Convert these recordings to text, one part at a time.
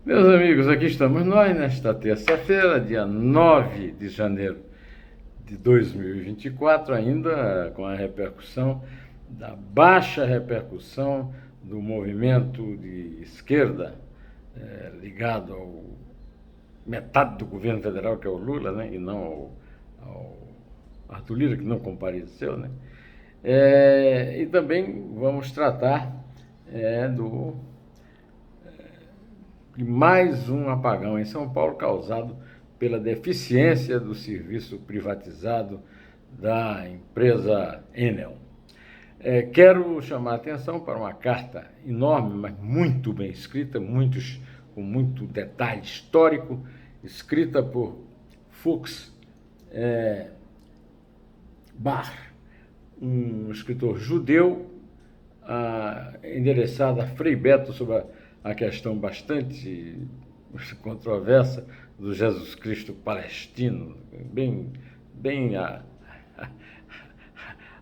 Meus amigos, aqui estamos nós nesta terça-feira, dia 9 de janeiro de 2024, ainda com a repercussão da baixa repercussão do movimento de esquerda ligado ao metade do governo federal, que é o Lula, né, e não ao Arthur Lira, que não compareceu, né? E também vamos tratar de mais um apagão em São Paulo causado pela deficiência do serviço privatizado da empresa Enel. Quero chamar a atenção para uma carta enorme, mas muito bem escrita, com muito detalhe histórico, escrita por Fuchs Bar, um escritor judeu, endereçada a Frei Beto sobre a questão bastante controversa do Jesus Cristo palestino, bem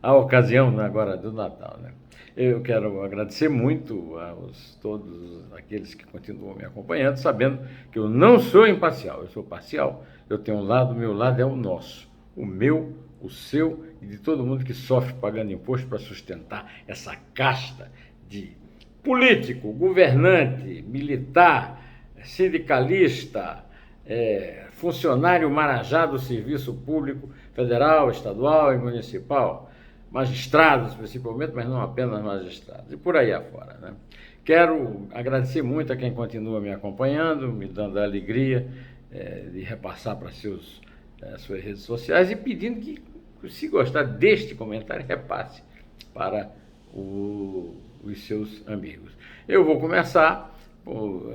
a ocasião agora do Natal, né? Eu quero agradecer muito a todos aqueles que continuam me acompanhando, sabendo que eu não sou imparcial, eu sou parcial. Eu tenho um lado, o meu lado é o nosso, o meu, o seu e de todo mundo que sofre pagando imposto para sustentar essa casta de político, governante, militar, sindicalista, funcionário marajá do serviço público federal, estadual e municipal, magistrados principalmente, mas não apenas magistrados, e por aí afora, né? Quero agradecer muito a quem continua me acompanhando, me dando a alegria de repassar para suas redes sociais e pedindo que, se gostar deste comentário, repasse para os seus amigos. Eu vou começar por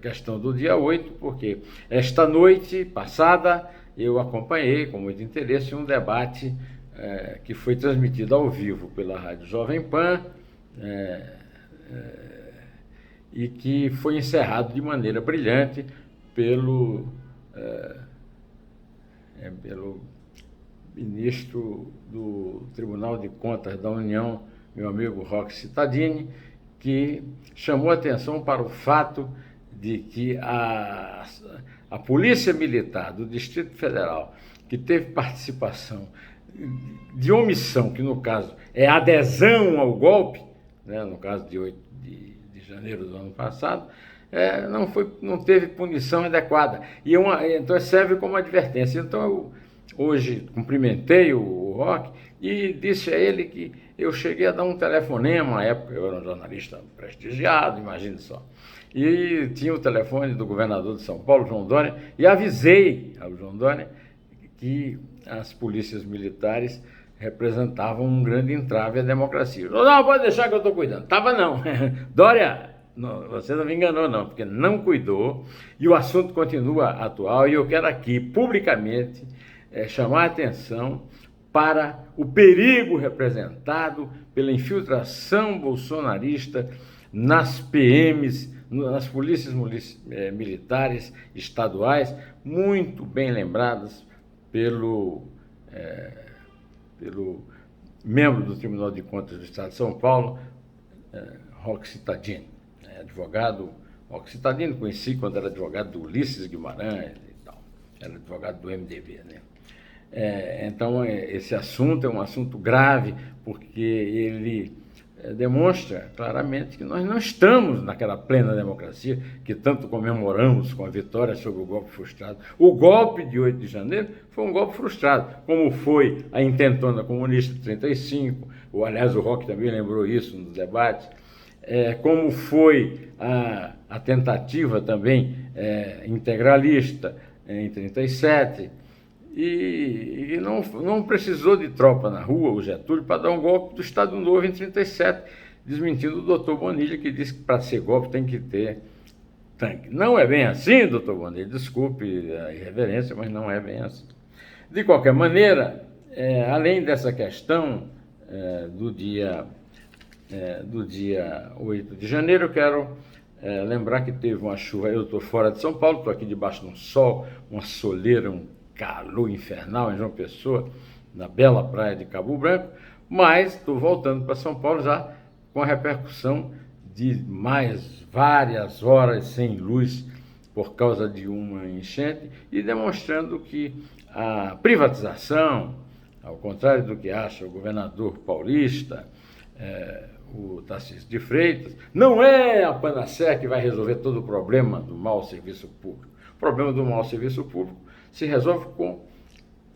questão do dia 8, porque esta noite passada eu acompanhei com muito interesse um debate que foi transmitido ao vivo pela Rádio Jovem Pan e que foi encerrado de maneira brilhante pelo ministro do Tribunal de Contas da União, meu amigo Roque Cittadini, que chamou atenção para o fato de que a Polícia Militar do Distrito Federal, que teve participação de omissão, que no caso é adesão ao golpe, né, no caso de 8 de janeiro do ano passado, não teve punição adequada. Então serve como advertência. Então eu hoje cumprimentei o Roque e disse a ele que eu cheguei a dar um telefonema, na época eu era um jornalista prestigiado, imagine só, e tinha o telefone do governador de São Paulo, João Dória, e avisei ao João Dória que as polícias militares representavam um grande entrave à democracia. Não, pode deixar que eu estou cuidando. Estava não. Dória, não, você não me enganou não, porque não cuidou e o assunto continua atual e eu quero aqui publicamente chamar a atenção para o perigo representado pela infiltração bolsonarista nas PMs, nas polícias militares estaduais, muito bem lembradas pelo membro do Tribunal de Contas do Estado de São Paulo, Roque Cittadini, advogado Roque Cittadini, conheci quando era advogado do Ulisses Guimarães e tal, era advogado do MDB, né? Então, esse assunto é um assunto grave, porque ele demonstra claramente que nós não estamos naquela plena democracia que tanto comemoramos com a vitória sobre o golpe frustrado. O golpe de 8 de janeiro foi um golpe frustrado, como foi a intentona comunista de 35, aliás, o Roque também lembrou isso no debate, como foi a tentativa também integralista em 37, e não precisou de tropa na rua, o Getúlio, para dar um golpe do Estado Novo em 37, desmentindo o doutor Bonilha, que disse que para ser golpe tem que ter tanque. Não é bem assim, doutor Bonilha, desculpe a irreverência, mas não é bem assim. De qualquer maneira, além dessa questão do dia 8 de janeiro, eu quero lembrar que teve uma chuva. Eu estou fora de São Paulo, estou aqui debaixo de um sol, uma soleira, um calor infernal em João Pessoa, na bela praia de Cabo Branco, mas estou voltando para São Paulo já com a repercussão de mais várias horas sem luz por causa de uma enchente, e demonstrando que a privatização, ao contrário do que acha o governador paulista, o Tarcísio de Freitas, não é a panaceia que vai resolver todo o problema do mau serviço público. O problema do mau serviço público se resolve com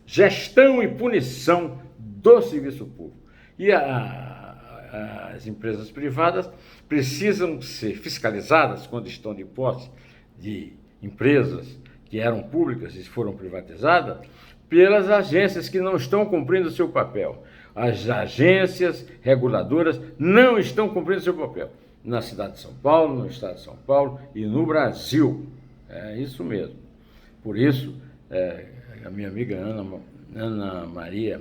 gestão e punição do serviço público. E as empresas privadas precisam ser fiscalizadas quando estão de posse de empresas que eram públicas e foram privatizadas, pelas agências que não estão cumprindo o seu papel. As agências reguladoras não estão cumprindo o seu papel na cidade de São Paulo, no estado de São Paulo e no Brasil. É isso mesmo. Por isso, a minha amiga Ana Maria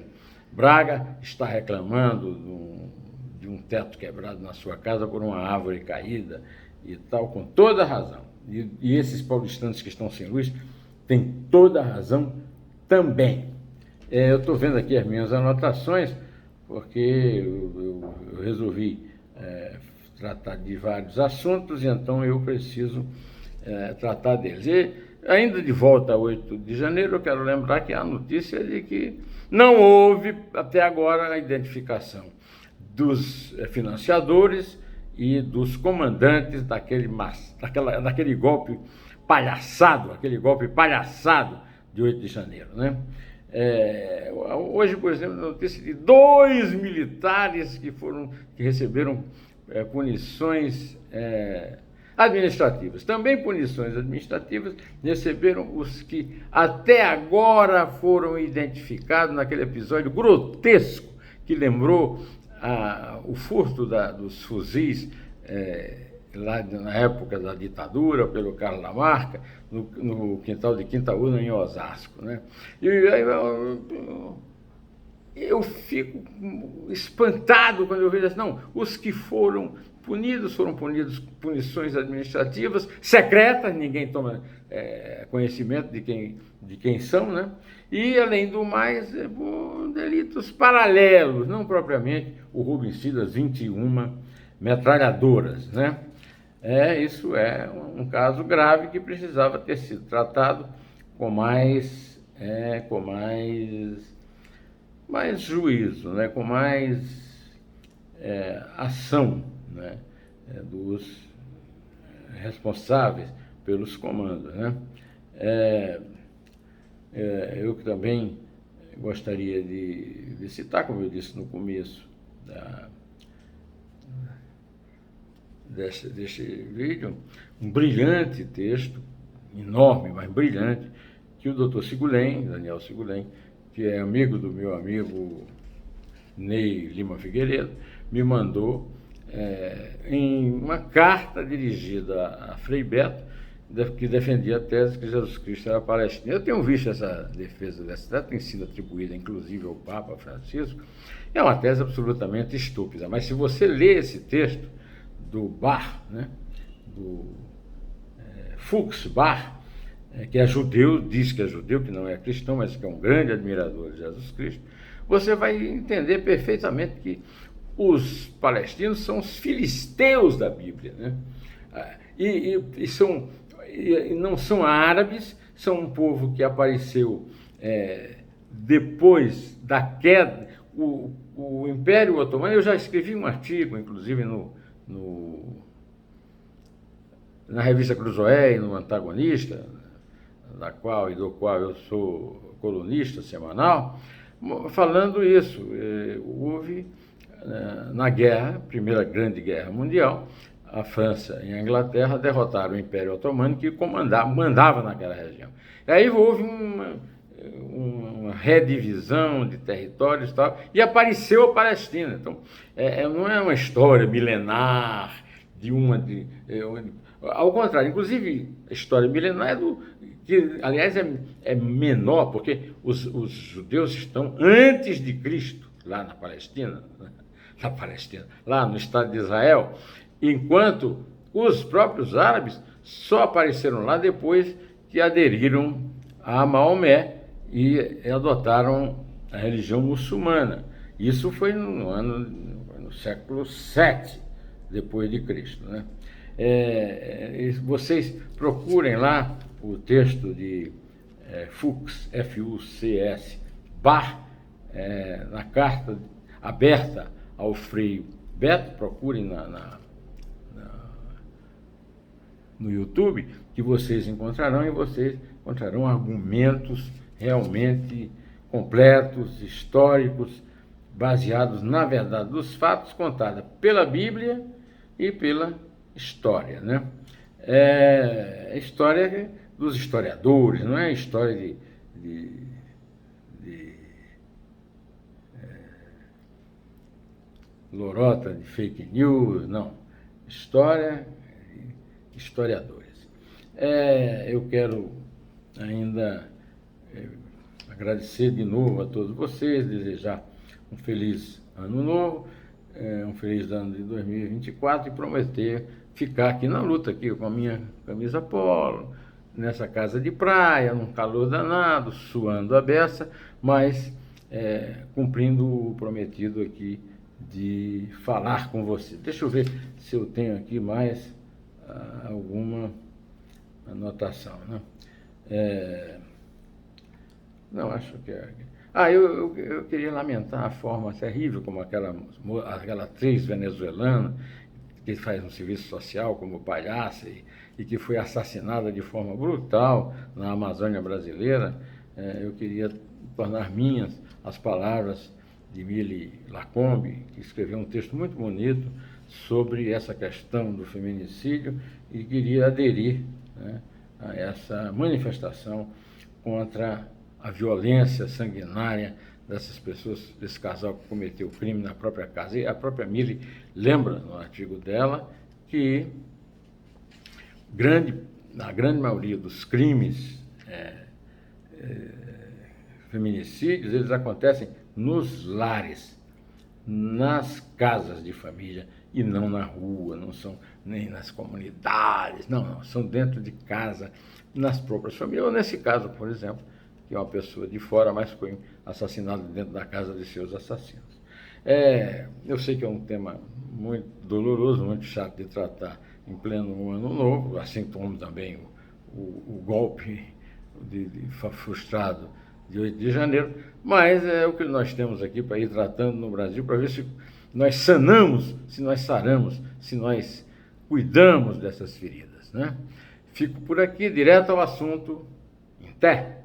Braga está reclamando de um teto quebrado na sua casa por uma árvore caída e tal, com toda a razão. E esses paulistanos que estão sem luz têm toda a razão também. Eu estou vendo aqui as minhas anotações, porque eu resolvi tratar de vários assuntos, e então eu preciso tratar deles. E ainda de volta a 8 de janeiro, eu quero lembrar que há a notícia de que não houve até agora a identificação dos financiadores e dos comandantes daquele golpe palhaçado, de 8 de janeiro, né? Hoje, por exemplo, a notícia de 2 militares que receberam punições administrativas. Também punições administrativas receberam os que até agora foram identificados naquele episódio grotesco que lembrou o furto dos fuzis lá na época da ditadura, pelo Carlos Lamarca, no quintal de Quintaúna, em Osasco, né? E aí eu fico espantado quando eu vejo assim, não, os que foram punidos punições administrativas secretas, ninguém toma conhecimento de quem são, né? E, além do mais, delitos paralelos, não propriamente o Rubensida, 21 metralhadoras, né? Isso é um caso grave que precisava ter sido tratado com mais juízo, né? Com mais ação, né? Dos responsáveis pelos comandos, né? Eu também gostaria de citar, como eu disse no começo deste vídeo, um brilhante texto, enorme, mas brilhante, que o Dr. Daniel Sigulém, que é amigo do meu amigo Ney Lima Figueiredo, me mandou em uma carta dirigida a Frei Beto, que defendia a tese que Jesus Cristo era palestino. Eu tenho visto essa defesa dessa tese, tem sido atribuída inclusive ao Papa Francisco. É uma tese absolutamente estúpida, mas se você lê esse texto do Bar, né, do Fuchs Bar, que é judeu, diz que é judeu, que não é cristão, mas que é um grande admirador de Jesus Cristo, você vai entender perfeitamente que os palestinos são os filisteus da Bíblia, né? E não são árabes, são um povo que apareceu depois da queda. O Império Otomano, eu já escrevi um artigo, inclusive na revista Cruzoé, no Antagonista, do qual eu sou colunista semanal, falando isso. Houve na Primeira Grande Guerra Mundial, a França e a Inglaterra derrotaram o Império Otomano, que mandava naquela região. E aí houve uma redivisão de territórios e tal, e apareceu a Palestina. Então, não é uma história milenar ao contrário, inclusive a história milenar que, aliás, é menor, porque os judeus estão antes de Cristo, lá na Palestina, lá no Estado de Israel, enquanto os próprios árabes só apareceram lá depois que aderiram a Maomé e adotaram a religião muçulmana. Isso foi no século VII depois de Cristo, né? Vocês procurem lá o texto de Fuchs, F-U-C-S, Bar, na carta aberta ao Frei Beto, procurem no YouTube, que vocês encontrarão, e vocês encontrarão argumentos realmente completos, históricos, baseados na verdade dos fatos, contada pela Bíblia e pela história, né? História dos historiadores, não é história de lorota, de fake news, não. História, historiadores. Eu quero ainda agradecer de novo a todos vocês, desejar um feliz ano novo, um feliz ano de 2024 e prometer ficar aqui na luta, aqui com a minha camisa polo, nessa casa de praia, num calor danado, suando a beça, mas cumprindo o prometido aqui de falar com você. Deixa eu ver se eu tenho aqui mais alguma anotação, né? Não, acho que é... eu queria lamentar a forma terrível como aquela atriz venezuelana que faz um serviço social como palhaça e que foi assassinada de forma brutal na Amazônia brasileira. Eu queria tornar minhas as palavras de Mille Lacombe, que escreveu um texto muito bonito sobre essa questão do feminicídio e queria aderir, né, a essa manifestação contra a violência sanguinária dessas pessoas, desse casal que cometeu o crime na própria casa. E a própria Mille lembra, no artigo dela, que na grande maioria dos crimes feminicídios, eles acontecem nos lares, nas casas de família, e não na rua, não são nem nas comunidades, não, são dentro de casa, nas próprias famílias, ou nesse caso, por exemplo, que é uma pessoa de fora, mas foi assassinada dentro da casa de seus assassinos. Eu sei que é um tema muito doloroso, muito chato de tratar em pleno ano novo, assim como também o golpe frustrado de 8 de janeiro, mas é o que nós temos aqui para ir tratando no Brasil, para ver se nós sanamos, se nós saramos, se nós cuidamos dessas feridas, né? Fico por aqui, direto ao assunto. Até!